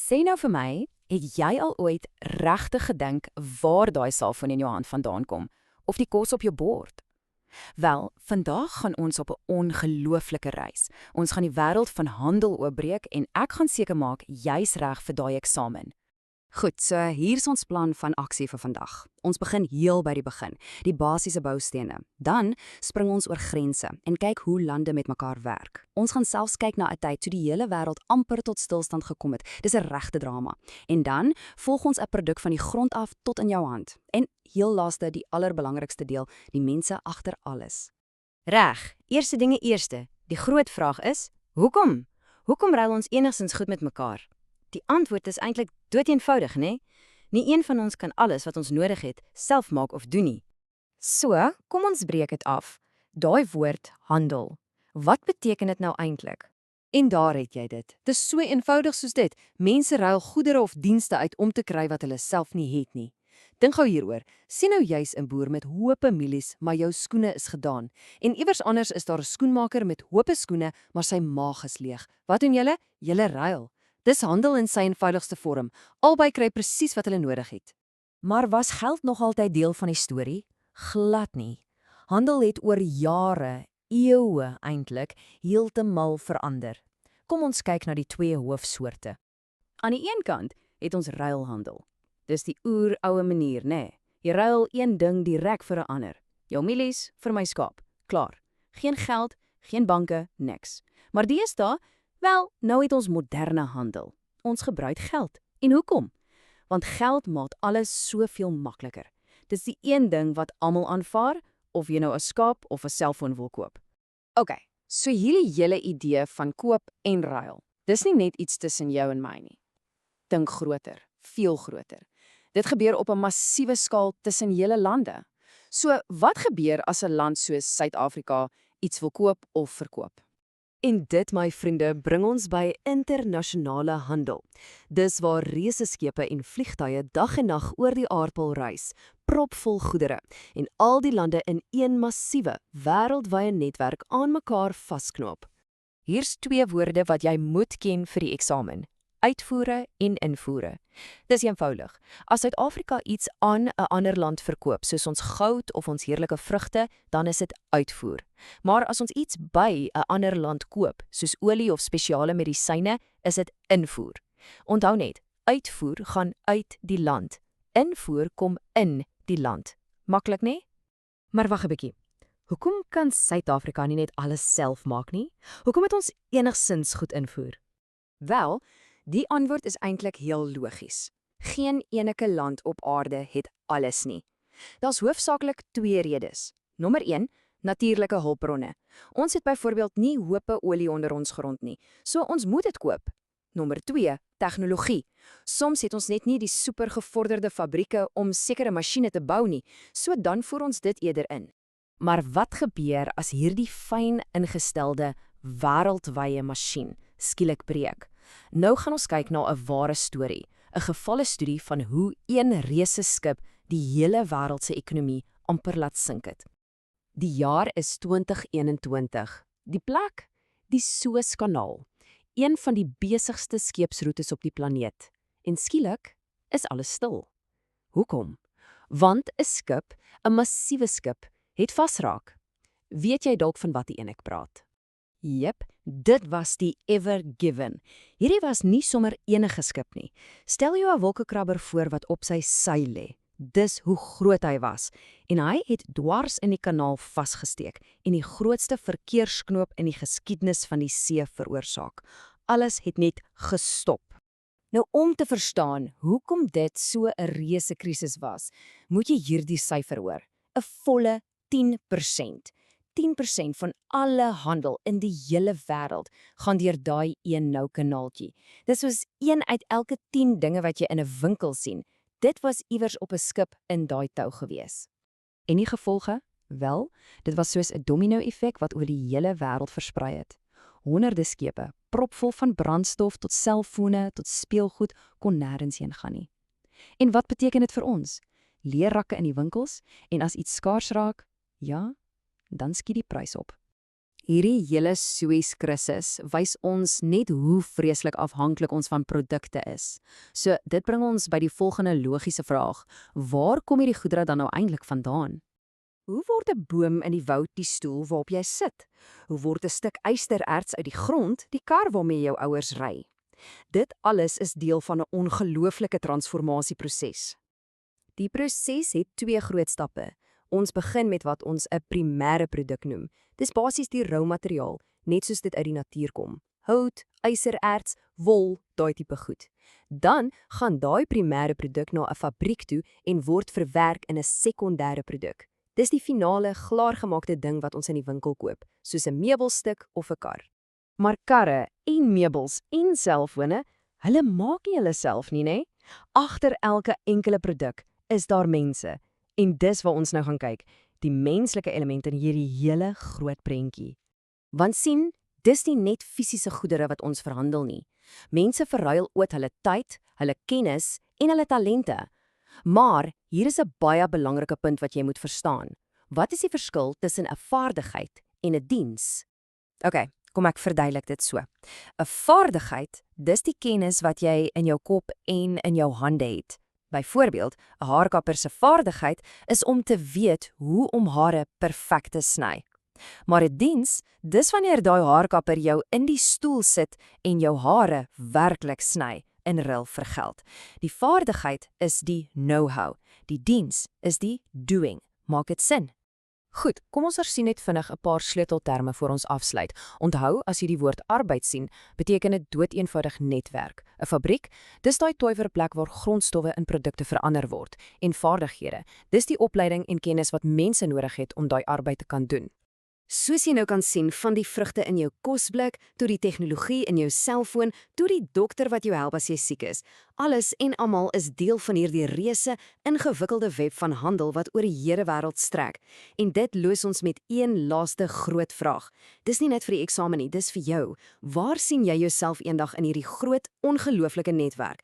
Sê nou vir my, het jy al ooit regtig gedink waar daai selfoon in jou hand vandaan kom? Of die kos op jou bord? Wel, vandag gaan ons op 'n ongelooflike reis. Ons gaan die wêreld van handel oopbreek en ek gaan seker maak jy's reg vir daai eksamen. Goed, so hier is ons plan van aksie vir vandag. Ons begin heel by die begin, die basiese boustene. Dan spring ons oor grense en kyk hoe lande met mekaar werk. Ons gaan selfs kyk na 'n tyd toe die hele wêreld amper tot stilstand gekom het. Dis 'n regte drama. En dan volg ons 'n produk van die grond af tot in jou hand. En heel laaste, die allerbelangrikste deel, die mense agter alles. Reg, eerste dinge eerste. Die groot vraag is, hoekom? Hoekom ruil ons enigstens goed met mekaar? Die antwoord is eintlik doeteenvoudig, né? Nie een van ons kan alles wat ons nodig het self maak of doen nie. So, kom ons breek dit af. Daai woord handel. Wat beteken dit nou eintlik? En daar het jy dit. Dis so eenvoudig soos dit. Mense ruil goedere of dienste uit om te kry wat hulle self nie het nie. Dink gou hieroor. Sien nou jy's 'n boer met hope mielies, maar jou skoene is gedaan. En iewers anders is daar 'n skoenmaker met hope skoene, maar sy maag is leeg. Wat doen julle? Julle ruil. Dis handel in sy eenvoudigste vorm. Albei kry presies wat hulle nodig het. Maar was geld nog altyd deel van die storie? Glad nie. Handel het oor jare, eeue eintlik, heeltemal verander. Kom ons kyk na die twee hoofsoorte. Aan die een kant het ons ruilhandel. Dis die oeroue manier, né? Jy ruil een ding direk vir 'n ander. Jou mielies vir my skaap. Klaar. Geen geld, geen banke, niks. Maar deesdae, wel, nou het ons moderne handel. Ons gebruik geld. En hoekom? Want geld maak alles soveel makliker. Dis die een ding wat almal aanvaar, of jy nou 'n skaap of 'n selfoon wil koop. OK, so hierdie hele idee van koop en ruil. Dis nie net iets tussen jou en my nie. Dink groter, veel groter. Dit gebeur op 'n massiewe skaal tussen hele lande. So, wat gebeur as 'n land soos Suid-Afrika iets wil koop of verkoop? En dit, my vriende, bring ons by internasionale handel. Dis waar reuseskepe en vliegtuie dag en nag oor die aardbol reis, propvol goedere, en al die lande in een massiewe, wêreldwye netwerk aan mekaar vasknoop. Hier's twee woorde wat jy moet ken vir die eksamen: uitvoere en invoere. Dis eenvoudig. As Suid-Afrika iets aan 'n ander land verkoop, soos ons goud of ons heerlike vrugte, dan is dit uitvoer. Maar as ons iets by 'n ander land koop, soos olie of spesiale medisyne, is dit invoer. Onthou net, uitvoer gaan uit die land. Invoer kom in die land. Maklik, né? Maar wag 'n bietjie. Hoekom kan Suid-Afrika nie net alles self maak nie? Hoekom moet ons enigsins goed invoer? Wel, die antwoord is eintlik heel logies. Geen enige land op aarde het alles nie. Daar's hoofsaaklik twee redes. Nommer 1, natuurlike hulpbronne. Ons het byvoorbeeld nie hope olie onder ons grond nie, so ons moet dit koop. Nommer 2, tegnologie. Soms het ons net nie die supergevorderde fabrieke om sekere masjiene te bou nie, so dan voer ons dit eerder in. Maar wat gebeur as hierdie fyn ingestelde wêreldwye masjien skielik breek? Nou gaan ons kyk na 'n ware storie, 'n gevalle studie van hoe een reuse skip die hele wêreld se ekonomie amper laat sink het. Die jaar is 2021. Die plek, die Suezkanaal, een van die besigste skeepsroetes op die planeet. En skielik is alles stil. Hoekom? Want 'n skip, 'n massiewe skip, het vasraak. Weet jy dalk van wat ek praat? Jep, dit was die Ever Given. Hierdie was nie sommer enige skip nie. Stel jou 'n wolkekrabber voor wat op sy sy lê. Dis hoe groot hy was. En hy het dwars in die kanaal vasgesteek en die grootste verkeersknoop in die geskiedenis van die see veroorsaak. Alles het net gestop. Nou om te verstaan hoekom dit so 'n reuse krisis was, moet jy hierdie syfer hoor. 'n volle 10%. 10% van alle handel in die hele wêreld gaan deur daai een nou kanaaltjie. Dis soos 1 uit elke 10 dinge wat jy in 'n winkel sien. Dit was iewers op 'n skip in daai tou gewees. En die gevolge? Wel, dit was soos 'n domino-effek wat oor die hele wêreld versprei het. Honderde skepe, propvol van brandstof tot selfone tot speelgoed, kon nêrens heen gaan nie. En wat beteken dit vir ons? Leerrakke in die winkels, en as iets skaars raak, ja, dan skiet die prys op. Hierdie hele Suez-krisis wys ons net hoe vreeslik afhanklik ons van produkte is. So, dit bring ons by die volgende logiese vraag. Waar kom hierdie goedere dan nou eintlik vandaan? Hoe word 'n boom in die woud die stoel waarop jy sit? Hoe word 'n stuk ystererts uit die grond die kar waarmee jou ouers ry? Dit alles is deel van 'n ongelooflike transformasieproses. Die proses het 2 groot stappe. Ons begin met wat ons 'n primêre produk noem. Dis basies die rou materiaal, net soos dit uit die natuur kom. Hout, ystererts, wol, daai tipe goed. Dan gaan daai primêre produk na 'n fabriek toe en word verwerk in 'n sekondêre produk. Dis die finale, klaargemaakte ding wat ons in die winkel koop, soos 'n meubelstuk of 'n kar. Maar karre en meubels en selfone, hulle maak nie hulle self nie, né? Agter elke enkele produk is daar mense. En dis waar ons nou gaan kyk, die menslike element in hierdie hele groot prentjie. Want sien, dis nie net fisiese goedere wat ons verhandel nie. Mense verruil ook hulle tyd, hulle kennis en hulle talente. Maar hier is 'n baie belangrike punt wat jy moet verstaan. Wat is die verskil tussen 'n vaardigheid en 'n diens? OK, kom ek verduidelik dit so. 'n Vaardigheid, dis die kennis wat jy in jou kop en in jou hande het. Byvoorbeeld, 'n haarkapper se vaardigheid is om te weet hoe om hare perfek te sny. Maar 'n diens, dis wanneer daai haarkapper jou in die stoel sit en jou hare werklik sny in ruil vir geld. Die vaardigheid is die know-how, die diens is die doing. Maak dit sin? Goed, kom ons hersien net vinnig 'n paar sleutelterme voor ons afsluit. Onthou, as jy die woord arbeid sien, beteken dit doeteenvoudig netwerk. 'n Fabriek, dis daai toiwerplek waar grondstowwe in produkte verander word. En vaardighede, dis die opleiding en kennis wat mense nodig het om daai arbeid te kan doen. Soos jy nou kan sien, van die vrugte in jou kosblik, tot die tegnologie in jou selfoon, tot die dokter wat jou help as jy siek is. Alles en almal is deel van hierdie reuse, ingewikkelde web van handel wat oor die hele wêreld strek. En dit los ons met een laaste groot vraag. Dis nie net vir die eksamen nie, dis vir jou. Waar sien jy jouself eendag in hierdie groot, ongelooflike netwerk?